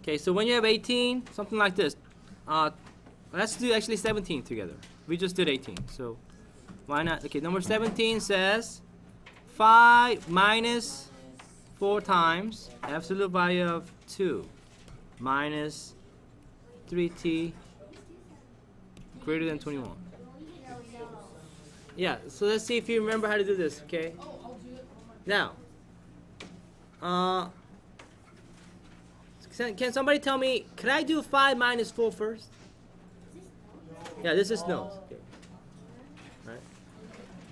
Okay, so when you have 18, something like this. Let's do actually 17 together. We just did 18, so why not? Okay, number 17 says 5 minus 4 times absolute value of 2 minus 3t greater than 21. Yeah, so let's see if you remember how to do this, okay? Now, can somebody tell me, can I do 5 minus 4 first? Yeah, this is no. Okay.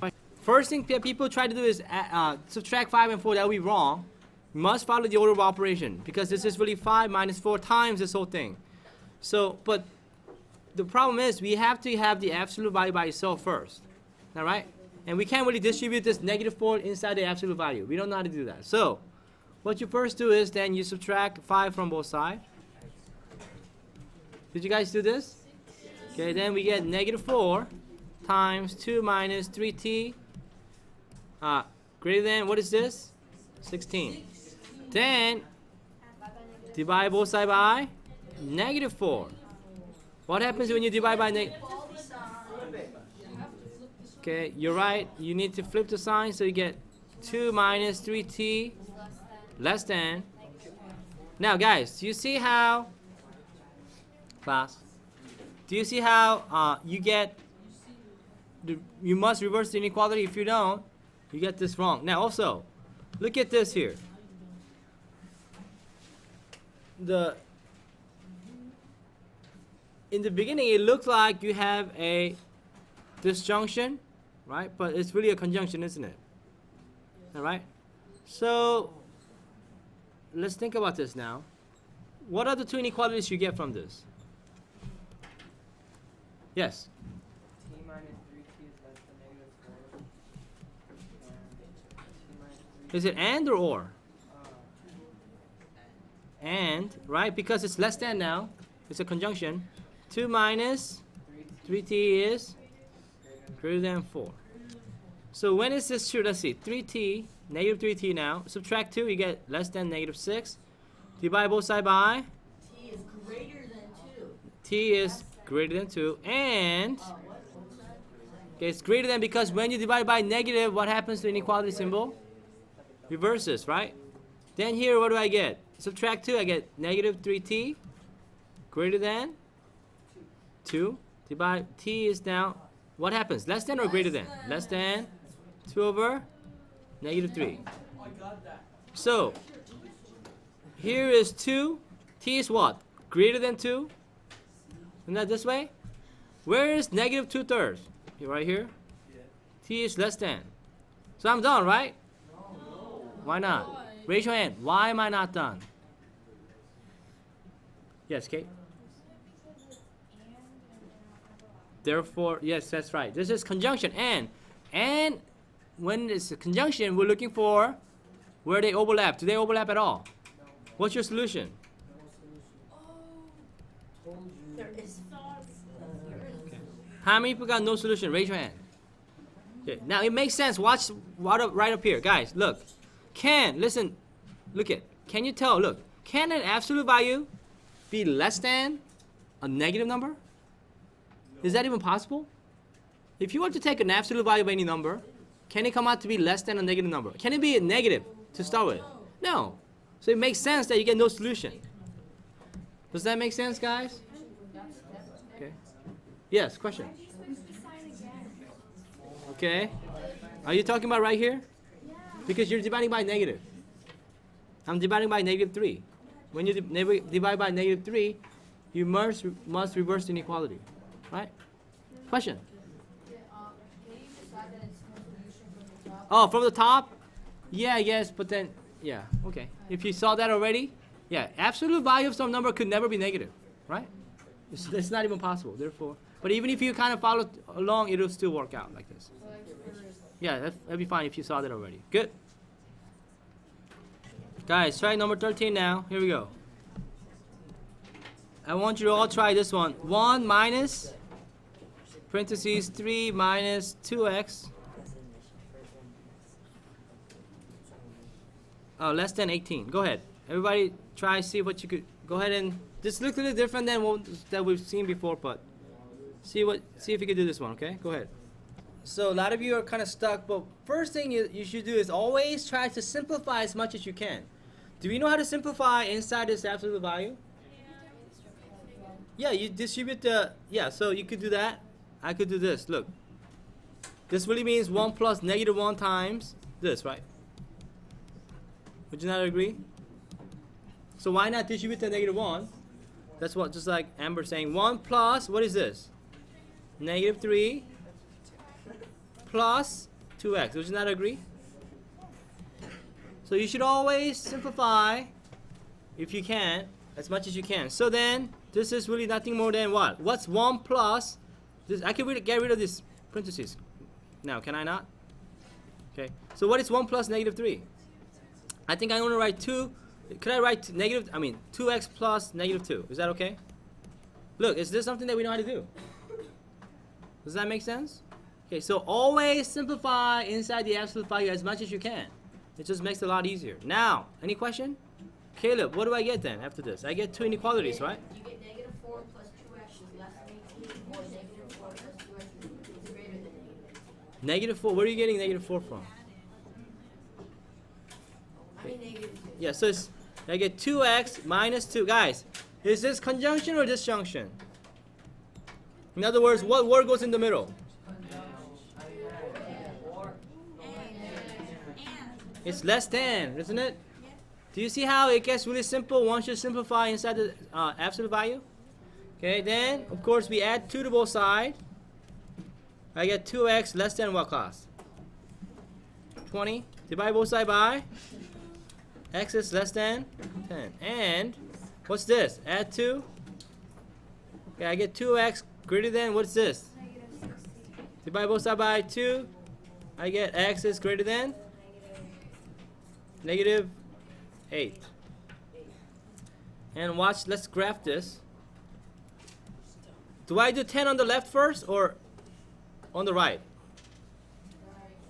Right. First thing that people try to do is subtract 5 and 4. That will be wrong. You must follow the order of operation because this is really 5 minus 4 times this whole thing. So, but the problem is we have to have the absolute value by itself first. All right? And we can't really distribute this negative 4 inside the absolute value. We don't know how to do that. So, what you first do is then you subtract 5 from both sides. Did you guys do this? Okay, then we get negative 4 times 2 minus 3t greater than, what is this? 16. Then, divide both sides by negative 4. What happens when you divide by negative? Okay, you're right. You need to flip the sign so you get 2 minus 3t less than. Now, guys, do you see how, class, do you see how you get, you must reverse the inequality. If you don't, you get this wrong. Now, also, look at this here. In the beginning, it looks like you have a disjunction, right? But it's really a conjunction, isn't it? All right? So, let's think about this now. What are the two inequalities you get from this? Yes? T minus 3t is less than negative 4. And Is it and or? And, right? Because it's less than now. It's a conjunction. 2 minus 3t is greater than 4. So when is this true? Let's see. 3t, negative 3t now. Subtract 2, you get less than negative 6. Divide both sides by? T is greater than 2. T is greater than 2. And, okay, it's greater than because when you divide by negative, what happens to the inequality symbol? Reverses, right? Then here, what do I get? Subtract 2, I get negative 3t greater than 2. Divide, t is now, what happens? Less than or greater than? Less than 2 over negative 3. So, here is 2. T is what? Greater than 2? Isn't that this way? Where is negative 2/3? Right here? T is less than. So I'm done, right? Why not? Raise your hand. Why am I not done? Yes, Kate? Therefore, yes, that's right. This is conjunction and. And when it's a conjunction, we're looking for where they overlap. Do they overlap at all? What's your solution? There is. How many people got no solution? Raise your hand. Okay. Now it makes sense. Watch right up here. Guys, look. Listen, look at. Can you tell, look, can an absolute value be less than a negative number? Is that even possible? If you want to take an absolute value of any number, can it come out to be less than a negative number? Can it be a negative to start with? No. So it makes sense that you get no solution. Does that make sense, guys? Okay. Yes, question. Okay. Are you talking about right here? Because you're dividing by negative. I'm dividing by negative 3. When you divide by negative 3, you must reverse the inequality. Right? Question? Oh, from the top? Yeah, yes, but then, yeah, okay. If you saw that already, yeah, absolute value of some number could never be negative, right? It's not even possible, therefore. But even if you kind of follow along, it'll still work out like this. Yeah, that'd be fine if you saw that already. Good. Guys, try number 13 now. Here we go. I want you to all try this one. 1 minus, parentheses, 3 minus 2x. Oh, less than 18. Go ahead. Everybody try, see what you could Go ahead and this looks a little different than what that we've seen before, but see if you can do this one, okay? Go ahead. So a lot of you are kind of stuck, but first thing you should do is always try to simplify as much as you can. Do you know how to simplify inside this absolute value? Yeah, you distribute the, so you could do that. I could do this, look. This really means 1 plus negative 1 times this, right? Would you not agree? So why not distribute the negative 1? That's what, just like Amber saying, 1 plus, what is this? Negative 3 plus 2x. Would you not agree? So you should always simplify, if you can, as much as you can. So then, this is really nothing more than what? What's 1 plus, this, I can really get rid of this parentheses. Now, can I not? Okay. So what is 1 plus negative 3? I think I want to write 2. Could I write 2x plus negative 2? Is that okay? Look, is this something that we know how to do? Does that make sense? Okay, so always simplify inside the absolute value as much as you can. It just makes it a lot easier. Now, any question? Caleb, what do I get then after this? I get 2 inequalities, right? You get negative 4 plus 2x is less than 18, or negative 4 plus 2x is greater than negative 18. Negative 4, where are you getting negative 4 from? I mean negative 2. Yeah, so it's, I get 2x minus 2. Guys, is this conjunction or disjunction? In other words, what word goes in the middle? It's less than, isn't it? Do you see how it gets really simple once you simplify inside the absolute value? Okay, then, of course, we add 2 to both sides. I get 2x less than what class? 20. Divide both sides by x is less than 10. And what's this? Add 2. Okay, I get 2x greater than, what's this? Divide both sides by 2. I get x is greater than negative 8. And watch, let's graph this. Do I do 10 on the left first or on the right?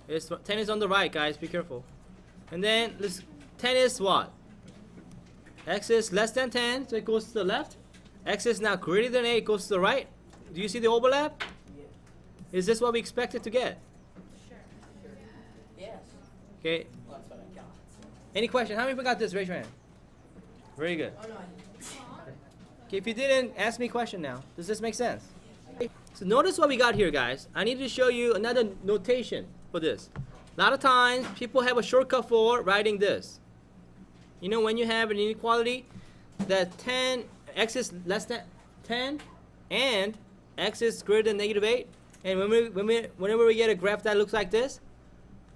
It's 10 is on the right, guys, be careful. And then 10 is what? X is less than 10, so it goes to the left. X is now greater than 8, goes to the right. Do you see the overlap? Is this what we expected to get? Yes. Okay. Any question? How many people got this? Raise your hand. Very good. Oh no. Okay, if you didn't, ask me a question now. Does this make sense? So notice what we got here, guys. I need to show you another notation for this. A lot of times, people have a shortcut for writing this. You know, when you have an inequality that 10, x is less than 10, and x is greater than negative 8, and whenever we get a graph that looks like this,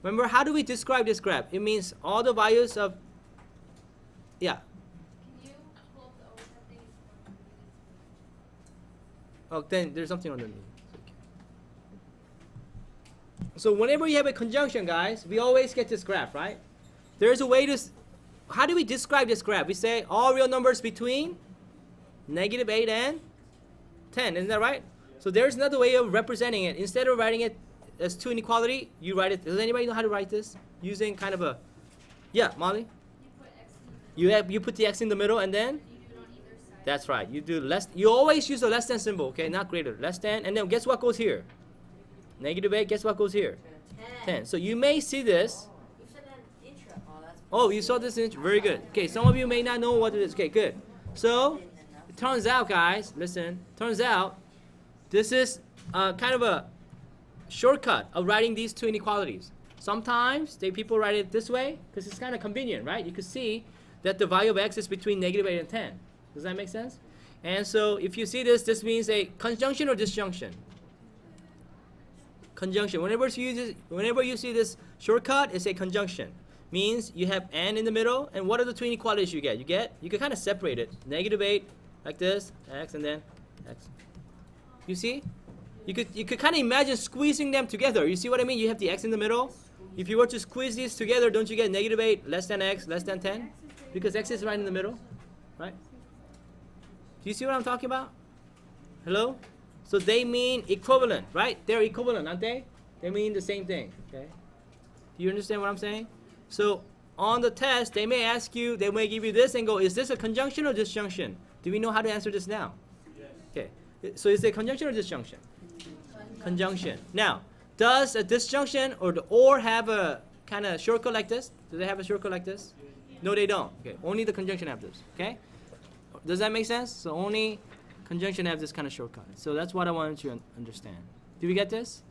remember, how do we describe this graph? It means all the values of, yeah. Can you pull up the overhead thing? Oh, then there's something underneath. So whenever you have a conjunction, guys, we always get this graph, right? There's a way to, how do we describe this graph? We say all real numbers between negative 8 and 10, isn't that right? So there's another way of representing it. Instead of writing it as 2 inequality, you write it. Does anybody know how to write this? Using kind of a, yeah, Molly? You put the x in the middle and then? You do it on either side. That's right. You do less. You always use the less than symbol, okay? Not greater. Less than, and then guess what goes here? Negative 8. Guess what goes here? 10. So you may see this. You said that intro. Oh, that's Oh, you saw this? Very good. Okay, some of you may not know what it is. Okay, good. So it turns out, guys, listen. Turns out this is kind of a shortcut of writing these 2 inequalities. Sometimes people write it this way because it's kind of convenient, right? You could see that the value of x is between negative 8 and 10. Does that make sense? And so if you see this, this means a conjunction or disjunction. Conjunction. Whenever you see this shortcut, it's a conjunction. Means you have and in the middle, and what are the 2 inequalities you get? You can kind of separate it. Negative 8, like this, x, and then x. You see? You could kind of imagine squeezing them together. You see what I mean? You have the x in the middle. If you were to squeeze these together, don't you get negative 8 less than x less than 10? Because x is right in the middle, right? Do you see what I'm talking about? Hello? So they mean equivalent, right? They're equivalent, aren't they? They mean the same thing, okay? Do you understand what I'm saying? So on the test, they may ask you, they may give you this and go, is this a conjunction or disjunction? Do we know how to answer this now? Yes. Okay. So is it conjunction or disjunction? Conjunction. Now, does a disjunction or the or have a kind of shortcut like this? Do they have a shortcut like this? No, they don't. Okay. Only the conjunction have this. Okay. Does that make sense? So only conjunction have this kind of shortcut. So that's what I wanted you to understand. Do we get this?